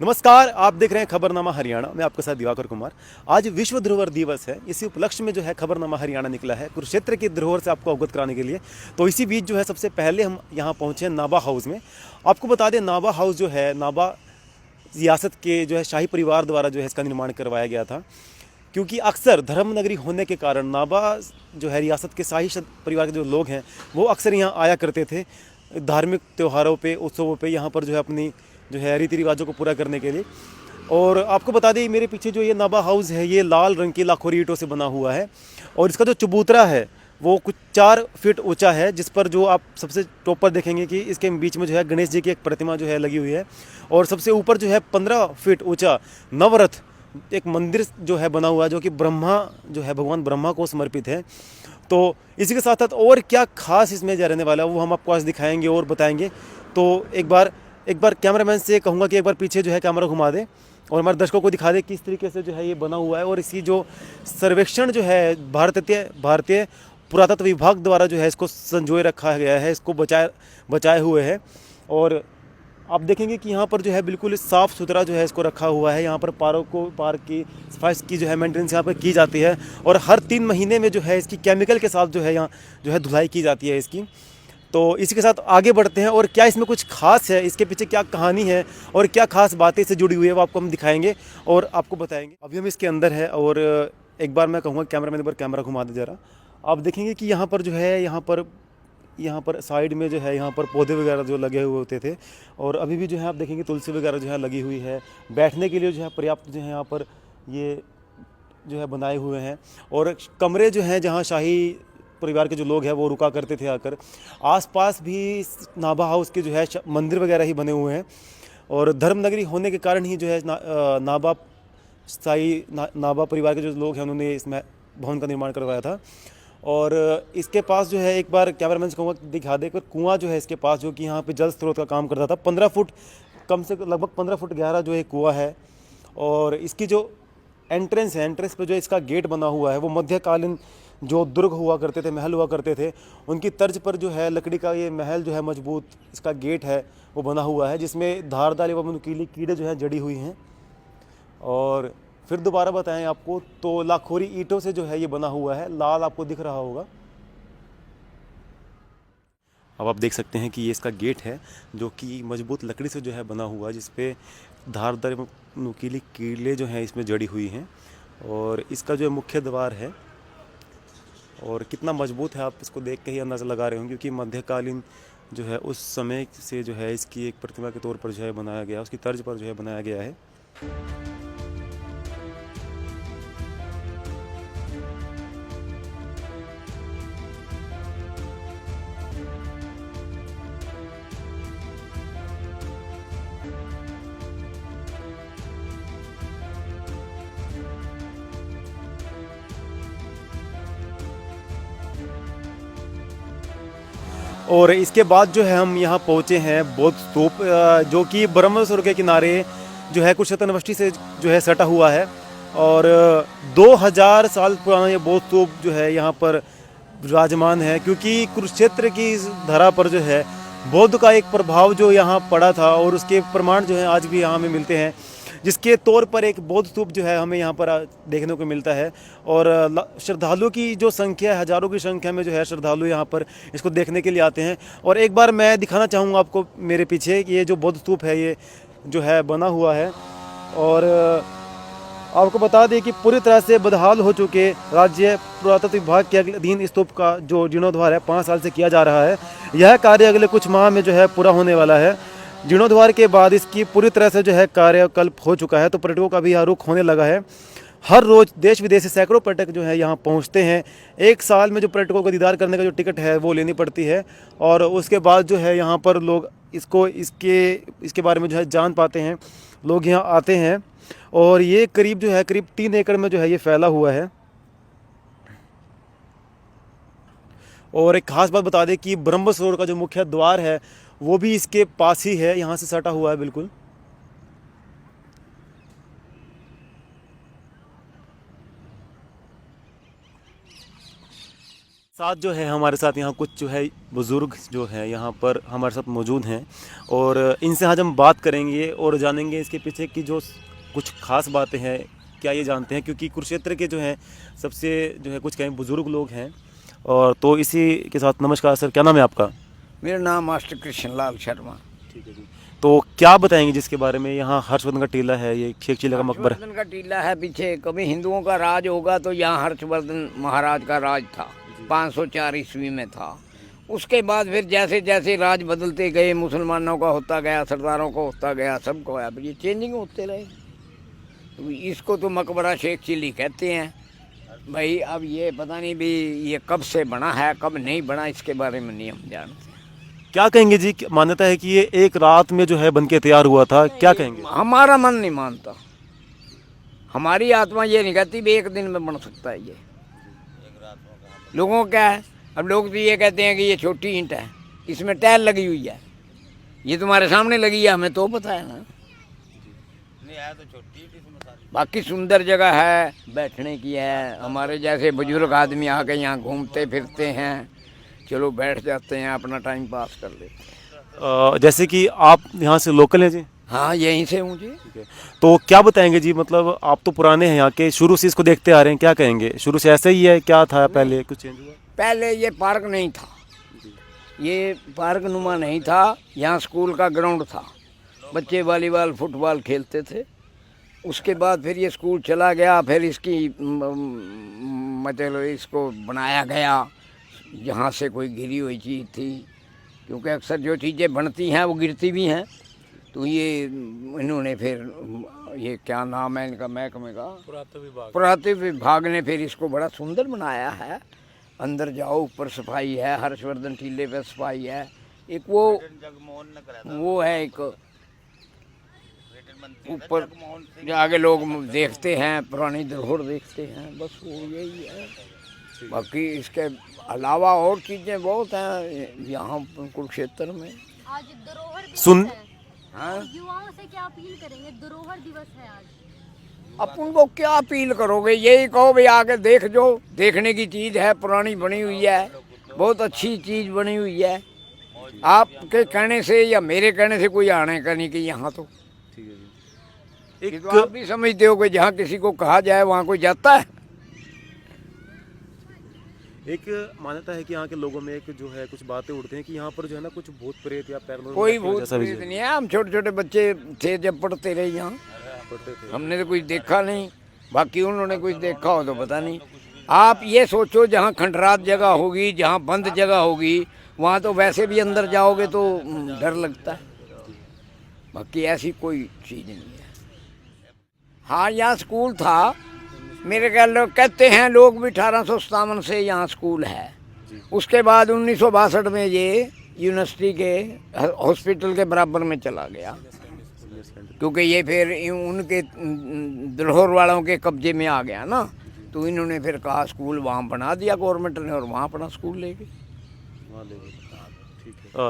नमस्कार, आप देख रहे हैं खबरनामा हरियाणा। मैं आपके साथ दिवाकर कुमार। आज विश्व धरोहर दिवस है। इसी उपलक्ष्य में जो है खबरनामा हरियाणा निकला है कुरुक्षेत्र की धरोहर से आपको अवगत कराने के लिए। तो इसी बीच जो है सबसे पहले हम यहाँ पहुँचे नाभा हाउस में। आपको बता दें, नाभा हाउस जो है नाभा रियासत के जो है शाही परिवार द्वारा जो है इसका निर्माण करवाया गया था, क्योंकि अक्सर धर्म नगरी होने के कारण नाभा जो है रियासत के शाही परिवार के जो लोग हैं वो अक्सर यहाँ आया करते थे धार्मिक त्योहारों पे, उत्सवों पे, यहाँ पर जो है अपनी जो है रीति रिवाजों को पूरा करने के लिए। और आपको बता दें, मेरे पीछे जो ये नाभा हाउस है ये लाल रंग की लाखोरी ईंटों से बना हुआ है और इसका जो चबूतरा है वो कुछ 4 फीट ऊंचा है, जिस पर जो आप सबसे टॉप पर देखेंगे कि इसके बीच में जो है गणेश जी की एक प्रतिमा जो है लगी हुई है और सबसे ऊपर जो है 15 फीट ऊंचा नवरथ एक मंदिर जो है बना हुआ है, जो कि ब्रह्मा जो है भगवान ब्रह्मा को समर्पित है। तो इसी के साथ साथ और क्या खास इसमें रहने वाला है वो हम आपको आज दिखाएंगे और बताएंगे। तो एक बार कैमरामैन से कहूँगा कि एक बार पीछे जो है कैमरा घुमा दे और हमारे दर्शकों को दिखा दे किस तरीके से जो है ये बना हुआ है। और इसी जो सर्वेक्षण जो है भारतीय पुरातत्व विभाग द्वारा जो है इसको संजोए रखा गया है, इसको बचाए हुए है। और आप देखेंगे कि यहाँ पर जो है बिल्कुल साफ़ सुथरा जो है इसको रखा हुआ है। यहाँ पर पार्क की सफाई की जो है मेंटेनेंस यहाँ पर की जाती है और हर 3 महीने में जो है इसकी केमिकल के साथ जो है यहाँ जो है धुलाई की जाती है इसकी। तो इसी के साथ आगे बढ़ते हैं और क्या इसमें कुछ खास है, इसके पीछे क्या कहानी है और क्या खास बातें इससे जुड़ी हुई है वो आपको हम दिखाएंगे और आपको बताएंगे। अभी हम इसके अंदर है और एक बार मैं कहूँगा कैमरामैन एक बार कैमरा घुमा दे जरा। आप देखेंगे कि यहाँ पर जो है यहाँ पर साइड में जो है यहाँ पर पौधे वगैरह जो लगे हुए होते थे और अभी भी जो है आप देखेंगे तुलसी वगैरह जो है लगी हुई है। बैठने के लिए जो है पर्याप्त जो है यहाँ पर ये जो है बनाए हुए हैं और कमरे जो हैं जहाँ शाही परिवार के जो लोग हैं वो रुका करते थे आकर। आसपास भी नाभा हाउस के जो है मंदिर वगैरह ही बने हुए हैं और धर्म नगरी होने के कारण ही जो है नाभा परिवार के जो लोग हैं उन्होंने इस भवन का निर्माण करवाया था। और इसके पास जो है एक बार कैमरामैन से कहूँगा दिखा दे, कुआं जो है इसके पास जो कि यहाँ पे जल स्रोत का काम करता था। 15 फुट कम से लगभग 15 फुट गहरा जो है कुआं है और इसकी जो एंट्रेंस है, एंट्रेंस पे जो इसका गेट बना हुआ है वो मध्यकालीन जो दुर्ग हुआ करते थे, महल हुआ करते थे, उनकी तर्ज पर जो है लकड़ी का ये महल जो है मजबूत इसका गेट है वो बना हुआ है, जिसमें धारदार एवं नुकीली कीड़े जो हैं जड़ी हुई हैं। और फिर दोबारा बताएं आपको तो लाखोरी ईंटों से जो है ये बना हुआ है, लाल आपको दिख रहा होगा। अब आप देख सकते हैं कि ये इसका गेट है जो कि मजबूत लकड़ी से जो है बना हुआ है, जिसपे धारदार एवं नुकीली कीड़े जो हैं इसमें जड़ी हुई हैं। और इसका जो मुख्य द्वार है और कितना मजबूत है आप इसको देख के ही अंदाज़ा लगा रहे होंगे, क्योंकि मध्यकालीन जो है उस समय से जो है इसकी एक प्रतिमा के तौर पर जो है बनाया गया, उसकी तर्ज पर जो है बनाया गया है। और इसके बाद जो है हम यहाँ पहुँचे हैं बौद्ध स्तूप, जो कि ब्रह्मसरोवर के किनारे जो है कुरुक्षेत्र यूनिवर्सिटी से जो है सटा हुआ है। और 2000 साल पुराना ये बौद्ध स्तूप जो है यहाँ पर विराजमान है, क्योंकि कुरुक्षेत्र की इस धरा पर जो है बौद्ध का एक प्रभाव जो यहाँ पड़ा था और उसके प्रमाण जो है आज भी यहाँ हमें मिलते हैं, जिसके तौर पर एक बौद्ध स्तूप जो है हमें यहाँ पर देखने को मिलता है। और श्रद्धालुओं की जो संख्या है, हज़ारों की संख्या में जो है श्रद्धालु यहाँ पर इसको देखने के लिए आते हैं। और एक बार मैं दिखाना चाहूँगा आपको मेरे पीछे कि ये जो बौद्ध स्तूप है ये जो है बना हुआ है। और आपको बता दें कि पूरी तरह से बदहाल हो चुके राज्य पुरातत्व विभाग के अधीन स्तूप का जो जीर्णोद्धार है 5 साल से किया जा रहा है। यह कार्य अगले कुछ माह में जो है पूरा होने वाला है। जीर्णोद्धार के बाद इसकी पूरी तरह से जो है कार्यकल्प हो चुका है, तो पर्यटकों का भी यहाँ रुख होने लगा है। हर रोज़ देश विदेश से सैकड़ों पर्यटक जो है यहाँ पहुँचते हैं। एक साल में जो पर्यटकों को दीदार करने का जो टिकट है वो लेनी पड़ती है और उसके बाद जो है यहाँ पर लोग इसके बारे में जो है जान पाते हैं, लोग यहाँ आते हैं। और ये करीब 3 एकड़ में जो है ये फैला हुआ है। और एक खास बात बता दें कि ब्रह्म सरोवर का जो मुख्य द्वार है वो भी इसके पास ही है, यहाँ से सटा हुआ है बिल्कुल। साथ जो है हमारे साथ यहाँ कुछ जो है बुज़ुर्ग जो है यहाँ पर हमारे साथ मौजूद हैं और इनसे आज हम बात करेंगे और जानेंगे इसके पीछे की जो कुछ खास बातें हैं, क्या ये जानते हैं, क्योंकि कुरुक्षेत्र के जो हैं सबसे जो है कुछ कहीं बुज़ुर्ग लोग हैं। और तो इसी के साथ नमस्कार सर, क्या नाम है आपका? मेरा नाम मास्टर कृष्णलाल शर्मा। ठीक है जी। तो क्या बताएंगे जिसके बारे में, यहाँ हर्षवर्धन का टीला है, ये शेख चिल्ला का मकबरा? हर्षवर्धन का टीला है पीछे। कभी हिंदुओं का राज होगा तो यहाँ हर्षवर्धन महाराज का राज था, 504 ईस्वी में था। उसके बाद फिर जैसे जैसे राज बदलते गए, मुसलमानों का होता गया, सरदारों का होता गया, सबको आया, ये चेंजिंग होते रहे। तो इसको तो मकबरा शेख चिल्ली कहते हैं भाई। अब ये पता नहीं भी ये कब से बना है कब नहीं बना, इसके बारे में नहीं हम जानते। क्या कहेंगे जी? मान्यता है कि ये एक रात में जो है बन के तैयार हुआ था, क्या कहेंगे? हमारा मन नहीं मानता, हमारी आत्मा ये नहीं कहती भी एक दिन में बन सकता है ये। लोगों का क्या है, अब लोग तो ये कहते हैं कि ये छोटी ईंट है, इसमें टाइल लगी हुई है, ये तुम्हारे सामने लगी है, हमें तो पता है ना। नहीं है तो छोटी, बाकी सुंदर जगह है, बैठने की है। हमारे जैसे बुजुर्ग आदमी आके यहाँ घूमते फिरते हैं, चलो बैठ जाते हैं, अपना टाइम पास कर लेते हैं। जैसे कि आप यहाँ से लोकल हैं जी? हाँ, यहीं से हूँ जी। ठीक है। तो क्या बताएंगे जी, मतलब आप तो पुराने हैं यहाँ के, शुरू से इसको देखते आ रहे हैं, क्या कहेंगे? शुरू से ऐसा ही है, क्या था पहले, कुछ चेंज हुआ? पहले ये पार्क नहीं था, ये पार्क नुमा नहीं था। यहाँ स्कूल का ग्राउंड था, बच्चे वॉलीबॉल फुटबॉल खेलते थे। उसके बाद फिर ये स्कूल चला गया, फिर इसकी मतलब इसको बनाया गया। यहाँ से कोई गिरी हुई चीज़ थी, क्योंकि अक्सर जो चीज़ें बनती हैं वो गिरती भी हैं। तो ये इन्होंने फिर ये क्या नाम है इनका महकमे का, पुरातत्व विभाग ने फिर इसको बड़ा सुंदर बनाया है। अंदर जाओ, ऊपर सफाई है, हर्षवर्धन टीले पे सफाई है। एक वो है एक ऊपर आगे लोग देखते हैं, पुरानी धरोहर देखते हैं, बस वो यही है। बाकी इसके अलावा और चीज़ें बहुत हैं यहाँ कुरुक्षेत्र में। आज धरोहर दिवस सुन है। हाँ, युवाओं से क्या अपील करेंगे? धरोहर दिवस है आज। अपन को क्या अपील करोगे? यही कहो भाई आके देख, जो देखने की चीज़ है, पुरानी बनी हुई है, बहुत अच्छी चीज़ बनी हुई है। आपके कहने से या मेरे कहने से कोई आने का नहीं कि यहाँ तो एक तो आप भी समझते हो कि जहाँ किसी को कहा जाए वहाँ कोई जाता है। एक मान्यता है कि यहाँ के लोगों में एक जो है कुछ बातें उड़ते हैं कि यहाँ पर जो है ना कुछ भूत प्रेत या पैरानॉर्मल कोई एक्टिविटी भूत जैसा भी प्रेत नहीं है। हम छोटे छोटे बच्चे थे जब पढ़ते रहे यहाँ, पढ़ते थे। हमने तो कुछ देखा नहीं, बाकी उन्होंने कुछ देखा हो तो पता नहीं। आप ये सोचो जहाँ खंडरात जगह होगी, जहाँ बंद जगह होगी, वहाँ तो वैसे भी अंदर जाओगे तो डर लगता है। बाकी ऐसी कोई चीज़ नहीं है। हाँ, यहाँ स्कूल था, मेरे ख्याल लोग कहते हैं लोग भी 1857 से यहाँ स्कूल है। उसके बाद 1962 में ये यूनिवर्सिटी के हॉस्पिटल के बराबर में चला गया, क्योंकि ये फिर उनके धरोहर वालों के कब्जे में आ गया ना। तो इन्होंने फिर कहा स्कूल वहाँ बना दिया गवर्नमेंट ने, और वहाँ अपना स्कूल ले गए।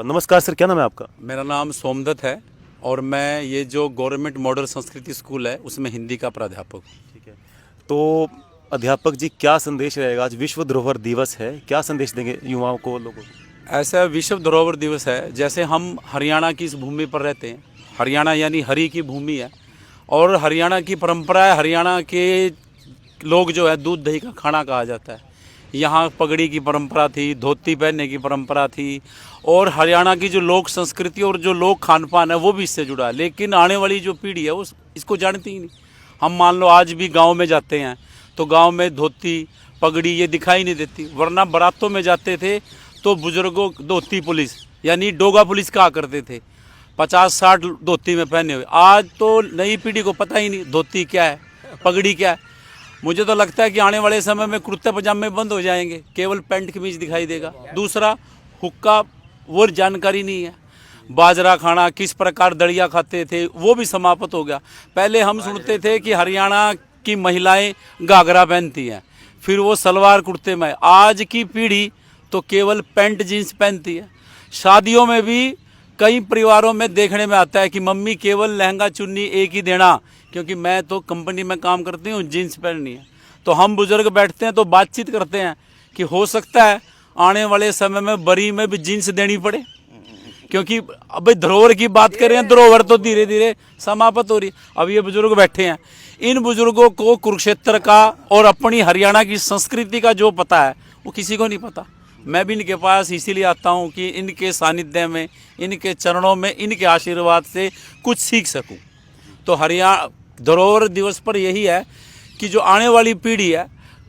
नमस्कार सर, क्या नाम है आपका? मेरा नाम सोमदत्त है और मैं ये जो गवर्नमेंट मॉडल संस्कृति स्कूल है उसमें हिंदी का प्राध्यापक हूँ। ठीक है। तो अध्यापक जी, क्या संदेश रहेगा? आज विश्व धरोहर दिवस है, क्या संदेश देंगे युवाओं को, लोगों को? ऐसा विश्व धरोहर दिवस है, जैसे हम हरियाणा की इस भूमि पर रहते हैं। हरियाणा यानी हरि की भूमि है, और हरियाणा की परंपरा है, हरियाणा के लोग जो है दूध दही का खाना कहा जाता है। यहाँ पगड़ी की परंपरा थी, धोती पहनने की परंपरा थी, और हरियाणा की जो लोक संस्कृति और जो लोक खान पान है वो भी इससे जुड़ा है। लेकिन आने वाली जो पीढ़ी है वो इसको जानती ही नहीं। हम मान लो आज भी गांव में जाते हैं तो गांव में धोती पगड़ी ये दिखाई नहीं देती, वरना बारातों में जाते थे तो बुजुर्गों धोती पुलिस यानी डोगा पुलिस कहा करते थे, 50-60 धोती में पहने हुए। आज तो नई पीढ़ी को पता ही नहीं धोती क्या है, पगड़ी क्या है। मुझे तो लगता है कि आने वाले समय में कुर्ते पजामे बंद हो जाएंगे, केवल पैंट कमीज दिखाई देगा। दूसरा, हुक्का वो जानकारी नहीं है, बाजरा खाना किस प्रकार दलिया खाते थे वो भी समाप्त हो गया। पहले हम सुनते थे कि हरियाणा की महिलाएं घाघरा पहनती हैं, फिर वो सलवार कुर्ते में। आज की पीढ़ी तो केवल पैंट जीन्स पहनती है। शादियों में भी कई परिवारों में देखने में आता है कि मम्मी केवल लहंगा चुन्नी एक ही देना, क्योंकि मैं तो कंपनी में काम करती हूँ, जीन्स पहननी है। तो हम बुजुर्ग बैठते हैं तो बातचीत करते हैं कि हो सकता है आने वाले समय में बरी में भी जींस देनी पड़े, क्योंकि अब धरोहर की बात करें, धरोहर तो धीरे धीरे समाप्त हो रही। अब ये बुजुर्ग बैठे हैं, इन बुजुर्गों को कुरुक्षेत्र का और अपनी हरियाणा की संस्कृति का जो पता है वो किसी को नहीं पता। मैं भी इनके पास इसीलिए आता हूँ कि इनके सानिध्य में, इनके चरणों में, इनके आशीर्वाद से कुछ सीख सकूँ। तो हरियाणा धरोहर दिवस पर यही है कि जो आने वाली पीढ़ी है,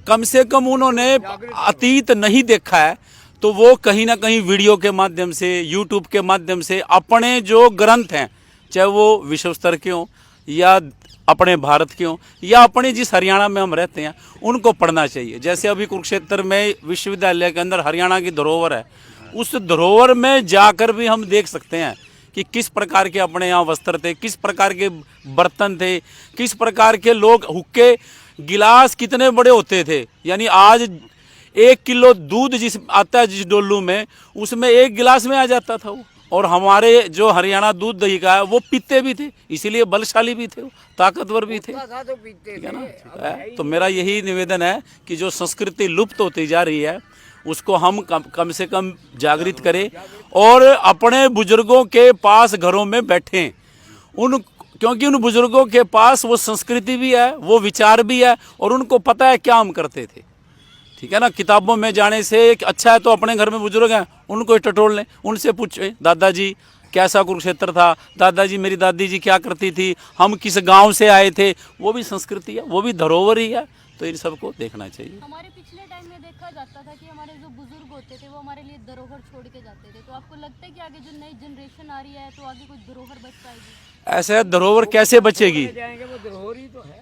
कम से कम उन्होंने अतीत नहीं देखा है, तो वो कहीं ना कहीं वीडियो के माध्यम से, यूट्यूब के माध्यम से अपने जो ग्रंथ हैं, चाहे वो विश्व स्तर के हों या अपने भारत के हों या अपने जिस हरियाणा में हम रहते हैं, उनको पढ़ना चाहिए। जैसे अभी कुरुक्षेत्र में विश्वविद्यालय के अंदर हरियाणा की धरोहर है, उस धरोहर में जाकर भी हम देख सकते हैं कि किस प्रकार के अपने यहाँ वस्त्र थे, किस प्रकार के बर्तन थे, किस प्रकार के लोग, हुक्के गिलास कितने बड़े होते थे। यानी आज 1 किलो दूध जिस आता है जिस डोलू में, उसमें 1 गिलास में आ जाता था वो। और हमारे जो हरियाणा दूध दही का है वो पीते भी थे, इसीलिए बलशाली भी थे, ताकतवर भी थे, ठीक है ना। तो मेरा यही निवेदन है कि जो संस्कृति लुप्त होती जा रही है उसको हम कम से कम जागृत करें और अपने बुजुर्गों के पास घरों में बैठें, क्योंकि उन बुजुर्गों के पास वो संस्कृति भी है, वो विचार भी है और उनको पता है क्या हम करते थे, ठीक है ना। किताबों में जाने से अच्छा है तो अपने घर में बुजुर्ग हैं उनको टटोल लें, उनसे पूछें दादाजी कैसा कुरुक्षेत्र था, दादाजी मेरी दादी जी क्या करती थी, हम किस गांव से आए थे, वो भी संस्कृति है, वो भी धरोहर ही है। तो इन सबको देखना चाहिए। हमारे पिछले टाइम में देखा जाता था कि हमारे जो बुजुर्ग होते थे वो हमारे लिए धरोहर छोड़ के जाते थे। तो आपको लगता है कि आगे जो नई जनरेशन आ रही है तो आगे कुछ धरोहर बच पाएगी? ऐसे धरोहर कैसे बचेगी?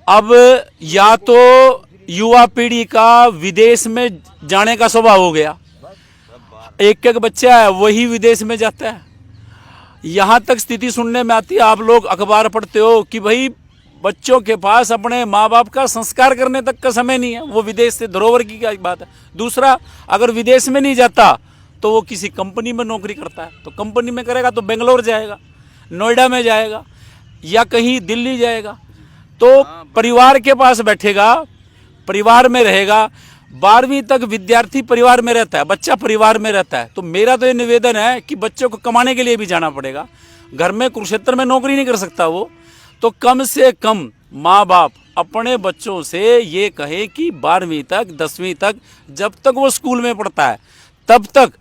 अब या तो युवा पीढ़ी का विदेश में जाने का स्वभाव हो गया, एक बच्चा है वही विदेश में जाता है। यहाँ तक स्थिति सुनने में आती है, आप लोग अखबार पढ़ते हो कि भाई बच्चों के पास अपने माँ बाप का संस्कार करने तक का समय नहीं है, वो विदेश से, धरोहर की क्या बात है। दूसरा, अगर विदेश में नहीं जाता तो वो किसी कंपनी में नौकरी करता है, तो कंपनी में करेगा तो बेंगलोर जाएगा, नोएडा में जाएगा या कहीं दिल्ली जाएगा, तो परिवार के पास बैठेगा, परिवार में रहेगा। 12वीं तक विद्यार्थी परिवार में रहता है, बच्चा परिवार में रहता है। तो मेरा तो ये निवेदन है कि बच्चों को कमाने के लिए भी जाना पड़ेगा, घर में कुरुक्षेत्र में नौकरी नहीं कर सकता वो, तो कम से कम माँ बाप अपने बच्चों से ये कहे कि 12वीं तक, 10वीं तक, जब तक वो स्कूल में पढ़ता है तब तक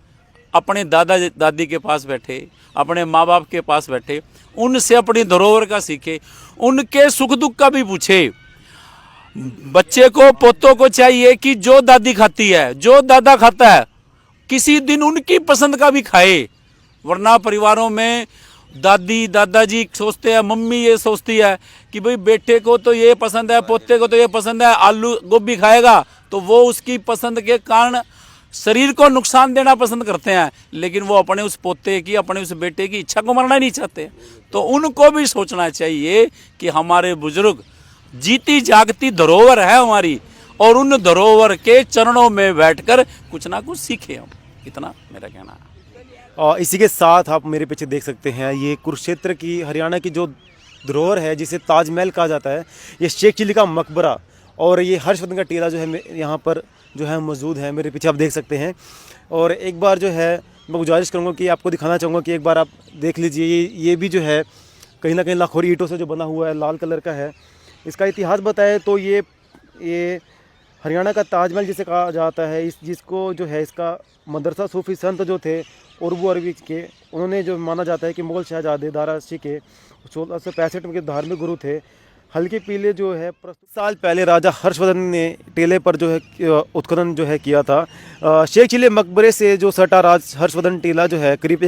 अपने दादा दादी के पास बैठे, अपने माँ बाप के पास बैठे, उनसे अपनी धरोहर का सीखे, उनके सुख दुख का भी पूछे। बच्चे को, पोतों को चाहिए कि जो दादी खाती है, जो दादा खाता है, किसी दिन उनकी पसंद का भी खाए। वरना परिवारों में दादी दादाजी सोचते हैं, मम्मी ये सोचती है कि भाई बेटे को तो ये पसंद है, पोते को तो ये पसंद है, आलू गोभी खाएगा, तो वो उसकी पसंद के कारण शरीर को नुकसान देना पसंद करते हैं, लेकिन वो अपने उस पोते की, अपने उस बेटे की इच्छा को मरना नहीं चाहते। तो उनको भी सोचना चाहिए कि हमारे बुजुर्ग जीती जागती धरोहर है हमारी, और उन धरोहर के चरणों में बैठकर कुछ ना कुछ सीखे हम। इतना मेरा कहना है। और इसी के साथ आप मेरे पीछे देख सकते हैं, ये कुरुक्षेत्र की, हरियाणा की जो धरोहर है जिसे ताजमहल कहा जाता है, ये शेख चिली का मकबरा और ये हर्षवर्धन का टीला जो है यहाँ पर जो है मौजूद है। मेरे पीछे आप देख सकते हैं। और एक बार जो है मैं गुजारिश करूँगा कि आपको दिखाना चाहूँगा कि एक बार आप देख लीजिए, ये भी जो है कहीं ना कहीं लाखोरी ईंटों से जो बना हुआ है, लाल कलर का है। इसका इतिहास बताए तो ये हरियाणा का ताजमहल जिसे कहा जाता है, जिसको जो है इसका मदरसा सूफी संत जो थे उर्दू अरबी के, उन्होंने जो माना जाता है कि मुगल शहजादे दारा के 1665 के धार्मिक गुरु थे। हल्के पीले जो है साल पहले राजा हर्षवर्धन ने टीले पर जो है उत्खनन जो है किया था। शेख चिली मकबरे से जो सटा राज हर्षवर्धन टीला जो है करीब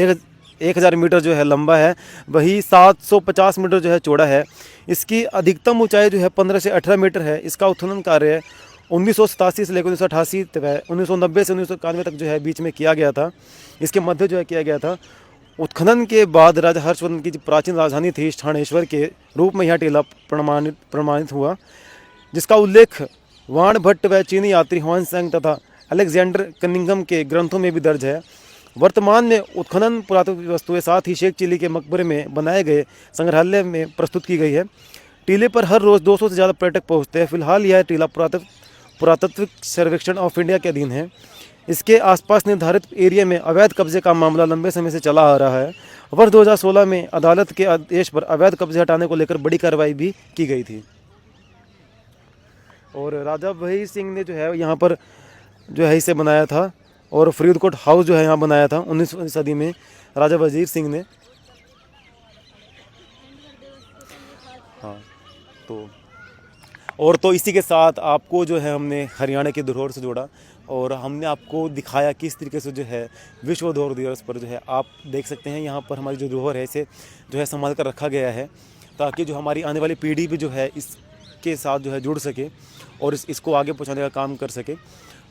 1000 मीटर जो है लंबा है, वही 750 मीटर जो है चौड़ा है। इसकी अधिकतम ऊंचाई जो है 15 से 18 मीटर है। इसका उत्खनन कार्य 1987 से लेकर 1988 तक, 1990 से 1991 तक जो है बीच में किया गया था, इसके मध्य जो है किया गया था। उत्खनन के बाद राजा हर्षवर्धन की जो प्राचीन राजधानी थी स्थानेश्वर के रूप में यह टीला प्रमाणित हुआ, जिसका उल्लेख वाण भट्ट व चीनी यात्री ह्वान सेंग तथा अलेक्जेंडर कनिंघम के ग्रंथों में भी दर्ज है। वर्तमान में उत्खनन पुरातत्व वस्तुएं साथ ही शेख चिली के मकबरे में बनाए गए संग्रहालय में प्रस्तुत की गई है। टीले पर हर रोज़ 200 से ज़्यादा पर्यटक पहुँचते हैं। फिलहाल यह टीला पुरातत्व सर्वेक्षण ऑफ इंडिया के अधीन है। इसके आसपास निर्धारित एरिया में अवैध कब्जे का मामला लंबे समय से चला आ रहा है। वर्ष 2016 में अदालत के आदेश पर अवैध कब्जे हटाने को लेकर बड़ी कार्रवाई भी की गई थी। और राजा वहीर सिंह ने जो है यहाँ पर जो है इसे बनाया था, और फरीदकोट हाउस जो है यहाँ बनाया था 19वीं सदी में राजा वजीर सिंह ने। हाँ, तो इसी के साथ आपको जो है हमने हरियाणा की धरोहर से जोड़ा, और हमने आपको दिखाया किस तरीके से जो है विश्व धरोहर दिवस पर जो है आप देख सकते हैं यहाँ पर हमारी जो धरोहर है इसे जो है संभाल कर रखा गया है, ताकि जो हमारी आने वाली पीढ़ी भी जो है इसके साथ जो है जुड़ सके और इसको आगे पहुँचाने का काम कर सके।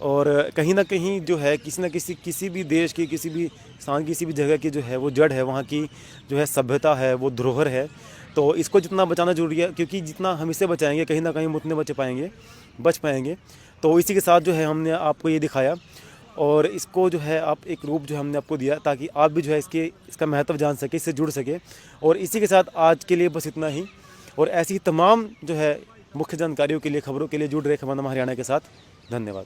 और कहीं ना कहीं जो है किसी भी देश की, किसी भी स्थान, किसी भी जगह की जो है वो जड़ है, वहाँ की जो है सभ्यता है, वो धरोहर है। तो इसको जितना बचाना जरूरी है, क्योंकि जितना हम इसे बचाएंगे कहीं ना कहीं हम उतने बच पाएंगे। तो इसी के साथ जो है हमने आपको ये दिखाया, और इसको जो है आप एक रूप जो हमने आपको दिया, ताकि आप भी जो है इसका महत्व जान सके, इससे जुड़ सके। और इसी के साथ आज के लिए बस इतना ही, और ऐसी ही तमाम जो है मुख्य जानकारियों के लिए, खबरों के लिए जुड़ रहे खबरनामा हरियाणा के साथ। धन्यवाद।